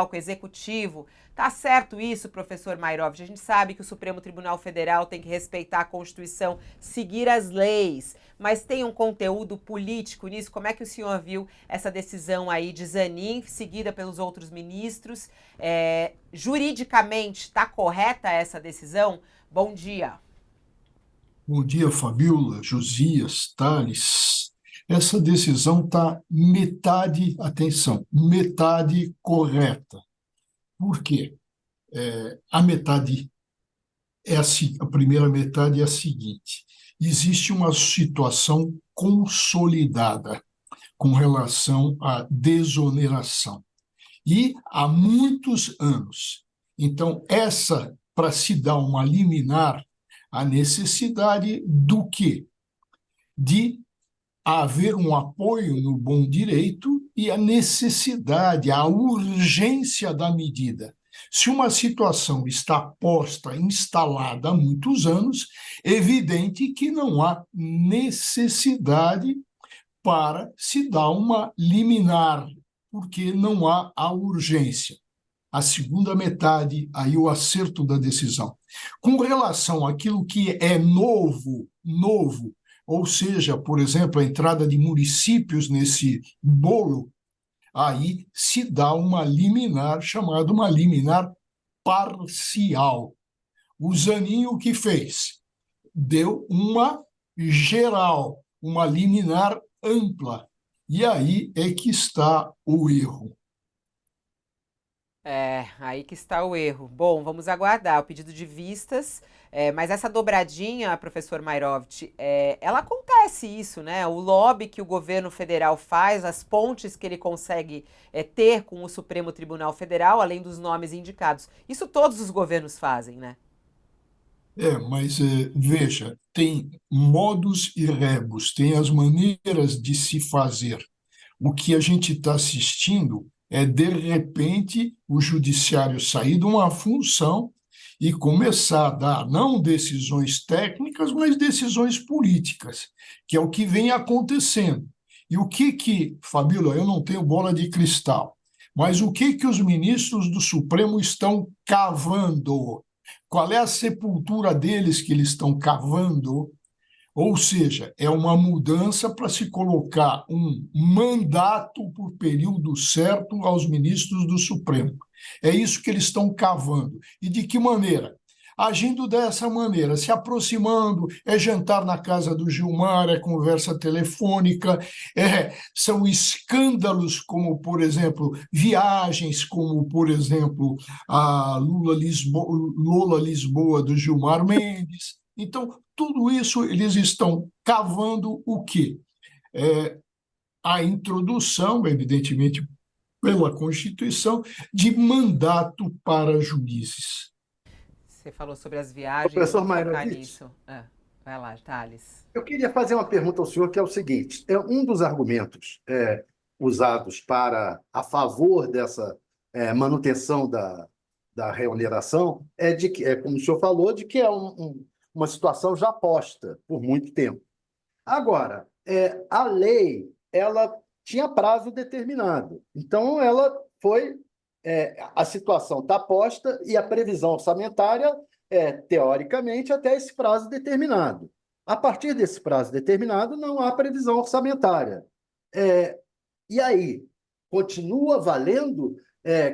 com o Executivo. Tá certo isso, professor Mairovich? A gente sabe que o Supremo Tribunal Federal tem que respeitar a Constituição, seguir as leis, mas tem um conteúdo político nisso? Como é que o senhor viu essa decisão aí de Zanin, seguida pelos outros ministros? Juridicamente, está correta essa decisão? Bom dia. Bom dia, Fabiola, Josias, Thales. Essa decisão está metade, atenção, metade correta. Por quê? A metade a primeira metade é a seguinte: existe uma situação consolidada com relação à desoneração. E há muitos anos. Então, para se dar uma liminar, a necessidade do quê? De haver um apoio no bom direito e a necessidade, a urgência da medida. Se uma situação está posta, instalada há muitos anos, é evidente que não há necessidade para se dar uma liminar, porque não há a urgência. A segunda metade, aí o acerto da decisão. Com relação àquilo que é novo, ou seja, por exemplo, a entrada de municípios nesse bolo, aí se dá uma liminar, chamada uma liminar parcial. O Zanin o que fez? Deu uma geral, uma liminar ampla. E aí é que está o erro. Aí que está o erro. Bom, vamos aguardar o pedido de vistas, mas essa dobradinha, professor Mairovich, ela acontece isso, né? O lobby que o governo federal faz, as pontes que ele consegue ter com o Supremo Tribunal Federal, além dos nomes indicados. Isso todos os governos fazem, né? Mas veja, tem modos e rebus, tem as maneiras de se fazer. O que a gente está assistindo é, de repente, o judiciário sair de uma função e começar a dar não decisões técnicas, mas decisões políticas, que é o que vem acontecendo. E Fabíola, eu não tenho bola de cristal, mas o que os ministros do Supremo estão cavando? Qual é a sepultura deles que eles estão cavando? Ou seja, é uma mudança para se colocar um mandato por período certo aos ministros do Supremo. É isso que eles estão cavando. E de que maneira? Agindo dessa maneira, se aproximando, é jantar na casa do Gilmar, é conversa telefônica, são escândalos como, por exemplo, viagens, como, por exemplo, a Lola Lisboa do Gilmar Mendes. Então, tudo isso eles estão cavando o quê? A introdução, evidentemente, pela Constituição, de mandato para juízes. Você falou sobre as viagens, Professor vamos focar Mairovich, nisso. Vai lá, Thales. eu queria fazer uma pergunta ao senhor, que é o seguinte: um dos argumentos usados a favor dessa manutenção da reoneração é de que, como o senhor falou, de que é uma situação já posta por muito tempo. Agora, a lei ela tinha prazo determinado, então ela foi a situação está posta e a previsão orçamentária teoricamente até esse prazo determinado. A partir desse prazo determinado, não há previsão orçamentária. E aí, continua valendo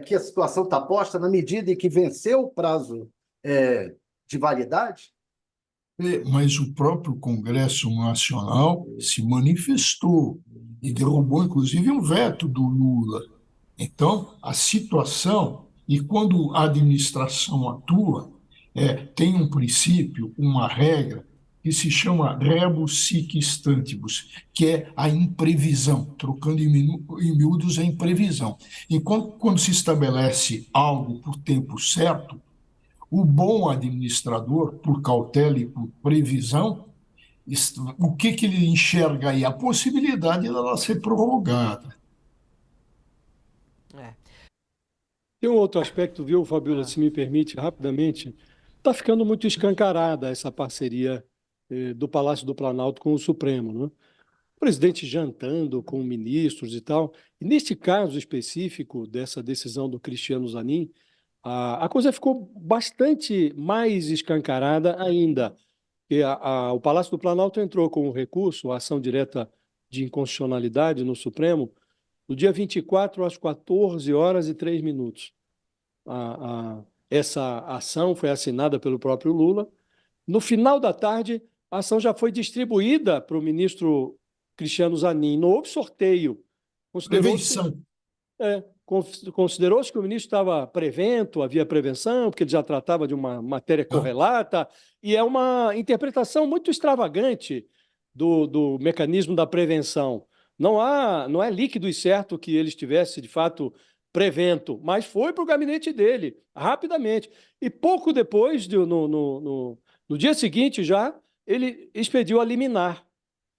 que a situação está posta na medida em que venceu o prazo de validade? Mas o próprio Congresso Nacional se manifestou e derrubou, inclusive, um veto do Lula. Então, a situação, e quando a administração atua, tem um princípio, uma regra, que se chama rebus sic stantibus, que é a imprevisão, trocando em miúdos a imprevisão. Enquanto quando se estabelece algo por tempo certo, o bom administrador, por cautela e por previsão, o que ele enxerga aí? A possibilidade dela ser prorrogada. É. Tem um outro aspecto, viu, Fabíola, Ah. se me permite, rapidamente. Está ficando muito escancarada essa parceria do Palácio do Planalto com o Supremo, né? presidente jantando com ministros e tal. E neste caso específico dessa decisão do Cristiano Zanin, a coisa ficou bastante mais escancarada ainda. E o Palácio do Planalto entrou com um recurso, a ação direta de inconstitucionalidade no Supremo, no dia 24, às 14h03. Essa ação foi assinada pelo próprio Lula. No final da tarde, a ação já foi distribuída para o ministro Cristiano Zanin. Não houve sorteio. Prevenção. Considerou-se que o ministro estava prevento, havia prevenção, porque ele já tratava de uma matéria correlata, e é uma interpretação muito extravagante do mecanismo da prevenção. Não é líquido e certo que ele estivesse, de fato, prevento, mas foi para o gabinete dele, rapidamente. E pouco depois, no dia seguinte já, ele expediu a liminar,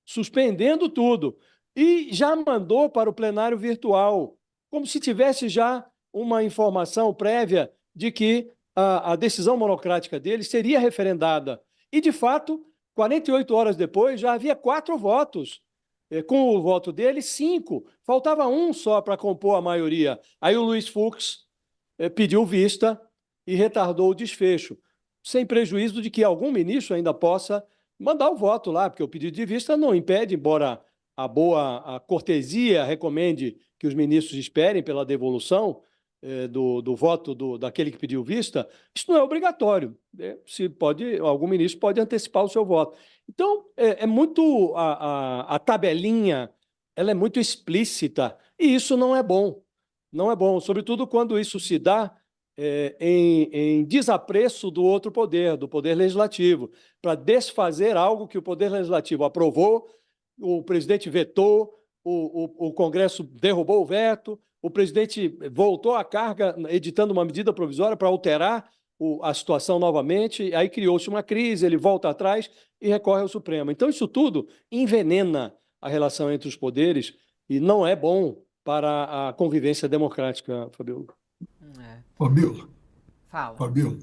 suspendendo tudo, e já mandou para o plenário virtual, como se tivesse já uma informação prévia de que a decisão monocrática dele seria referendada. E, de fato, 48 horas depois, já havia 4 votos. Com o voto dele, 5. Faltava um só para compor a maioria. Aí o Luiz Fux pediu vista e retardou o desfecho, sem prejuízo de que algum ministro ainda possa mandar o voto lá, porque o pedido de vista não impede, embora a cortesia recomende que os ministros esperem pela devolução do voto daquele que pediu vista, isso não é obrigatório. Algum ministro pode antecipar o seu voto. Então, a tabelinha, ela é muito explícita, e isso não é bom. Não é bom, sobretudo quando isso se dá em desapreço do outro poder, do poder legislativo, para desfazer algo que o poder legislativo aprovou, o presidente vetou, o Congresso derrubou o veto, o presidente voltou à carga editando uma medida provisória para alterar a situação novamente, aí criou-se uma crise, ele volta atrás e recorre ao Supremo. Então, isso tudo envenena a relação entre os poderes e não é bom para a convivência democrática, Fabiola. Fabiola,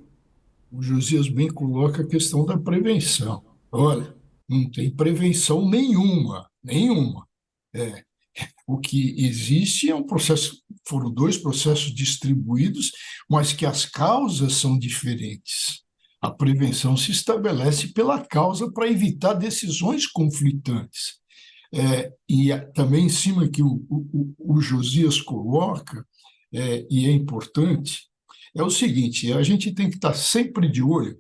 o Josias bem coloca a questão da prevenção. Olha, não tem prevenção nenhuma. O que existe é um processo, foram 2 processos distribuídos, mas que as causas são diferentes. A prevenção se estabelece pela causa para evitar decisões conflitantes. Também em cima que o Josias coloca, e é importante, é o seguinte: a gente tem que estar sempre de olho.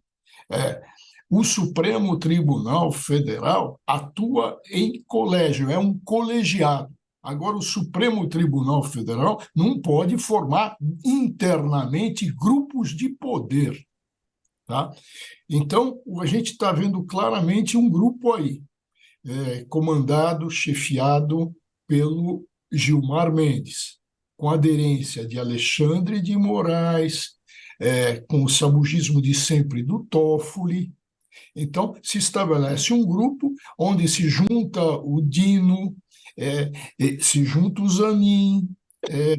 O Supremo Tribunal Federal atua em colégio, é um colegiado. Agora, o Supremo Tribunal Federal não pode formar internamente grupos de poder. Tá? Então, a gente está vendo claramente um grupo aí, comandado, chefiado pelo Gilmar Mendes, com aderência de Alexandre de Moraes, com o sabugismo de sempre do Toffoli. Então, se estabelece um grupo onde se junta o Dino, se junta o Zanin.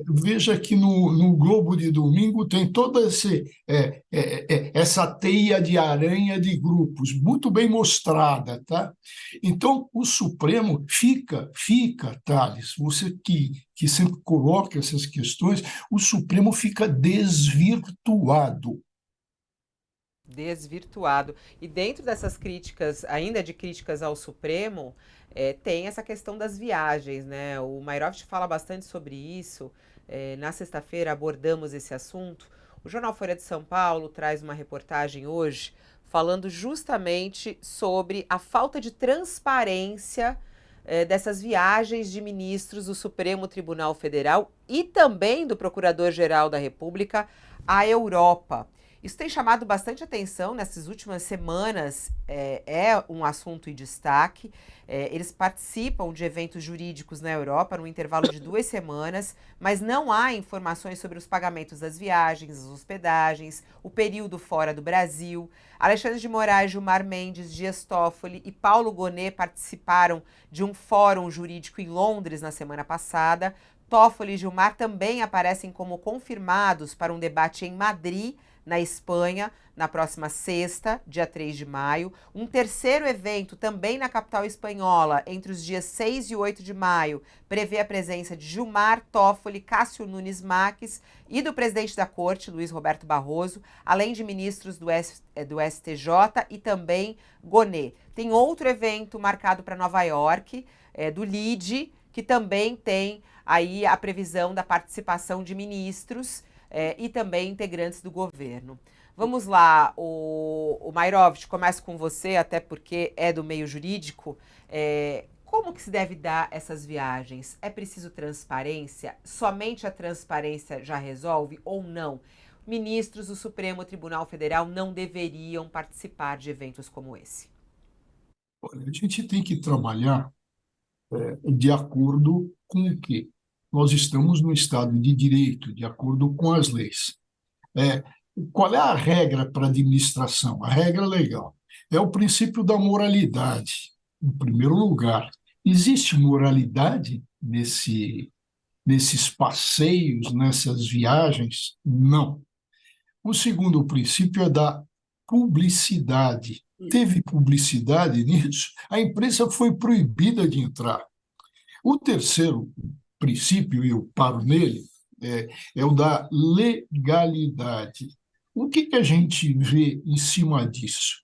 Veja que no Globo de domingo tem toda essa teia de aranha de grupos, muito bem mostrada. Tá? Então, o Supremo fica, Thales, você que sempre coloca essas questões, o Supremo fica desvirtuado. E dentro dessas críticas, ainda de críticas ao Supremo, tem essa questão das viagens, né? O Mairovich fala bastante sobre isso. Na sexta-feira abordamos esse assunto. O jornal Folha de São Paulo traz uma reportagem hoje falando justamente sobre a falta de transparência dessas viagens de ministros do Supremo Tribunal Federal e também do Procurador-Geral da República à Europa. Isso tem chamado bastante atenção nessas últimas semanas, é um assunto em destaque. Eles participam de eventos jurídicos na Europa no intervalo de 2 semanas, mas não há informações sobre os pagamentos das viagens, as hospedagens, o período fora do Brasil. Alexandre de Moraes, Gilmar Mendes, Dias Toffoli e Paulo Gonet participaram de um fórum jurídico em Londres na semana passada Toffoli e Gilmar também aparecem como confirmados para um debate em Madrid, na Espanha, na próxima sexta, dia 3 de maio. Um terceiro evento, também na capital espanhola, entre os dias 6 e 8 de maio, prevê a presença de Gilmar, Toffoli, Cássio Nunes Marques e do presidente da Corte, Luiz Roberto Barroso, além de ministros do STJ e também Gonê. Tem outro evento marcado para Nova York, do LIDE, que também tem aí a previsão da participação de ministros e também integrantes do governo. Vamos lá, o Mairovich, começo com você, até porque é do meio jurídico. Como que se deve dar essas viagens? É preciso transparência? Somente a transparência já resolve ou não? Ministros do Supremo Tribunal Federal não deveriam participar de eventos como esse. Olha, a gente tem que trabalhar de acordo com o quê? Nós estamos no Estado de Direito, de acordo com as leis. Qual é a regra para administração? A regra legal é o princípio da moralidade, em primeiro lugar. Existe moralidade nesses passeios, nessas viagens? Não. O segundo princípio é da publicidade. Teve publicidade nisso? A imprensa foi proibida de entrar. O terceiro princípio, e eu paro nele, é o da legalidade. O que a gente vê em cima disso?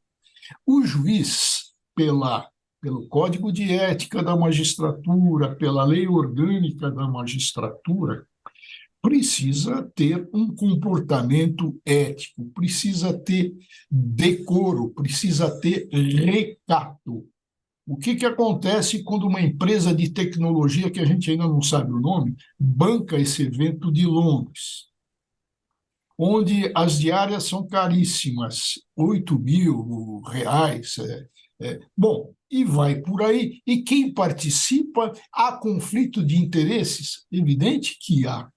O juiz, pelo Código de Ética da Magistratura, pela Lei Orgânica da Magistratura, precisa ter um comportamento ético, precisa ter decoro, precisa ter recato. O que acontece quando uma empresa de tecnologia, que a gente ainda não sabe o nome, banca esse evento de Londres, onde as diárias são caríssimas, R$ 8.000. Bom, e vai por aí. E quem participa, há conflito de interesses? Evidente que há.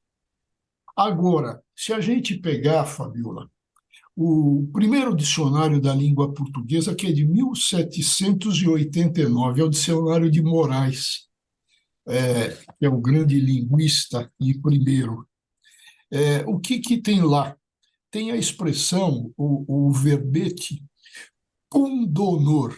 Agora, se a gente pegar, Fabiola, o primeiro dicionário da língua portuguesa, que é de 1789, é o dicionário de Moraes, que é o grande linguista e primeiro. O que tem lá? Tem a expressão, o verbete, pundonor,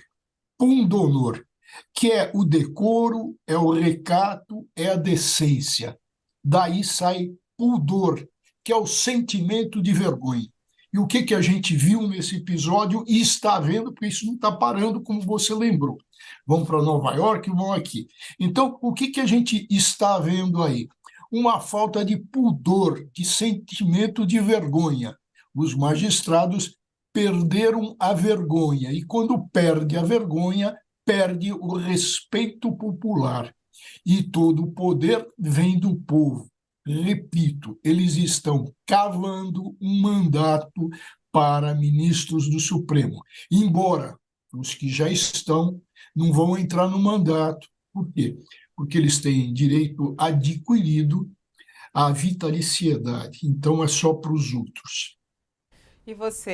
que é o decoro, é o recato, é a decência. Daí sai pudor, que é o sentimento de vergonha. E o que a gente viu nesse episódio e está vendo, porque isso não está parando, como você lembrou. Vão para Nova York e vão aqui. Então, o que a gente está vendo aí? Uma falta de pudor, de sentimento de vergonha. Os magistrados perderam a vergonha, e quando perde a vergonha, perde o respeito popular. E todo o poder vem do povo. Repito, eles estão cavando um mandato para ministros do Supremo. Embora os que já estão não vão entrar no mandato. Por quê? Porque eles têm direito adquirido à vitaliciedade. Então, é só para os outros. E você,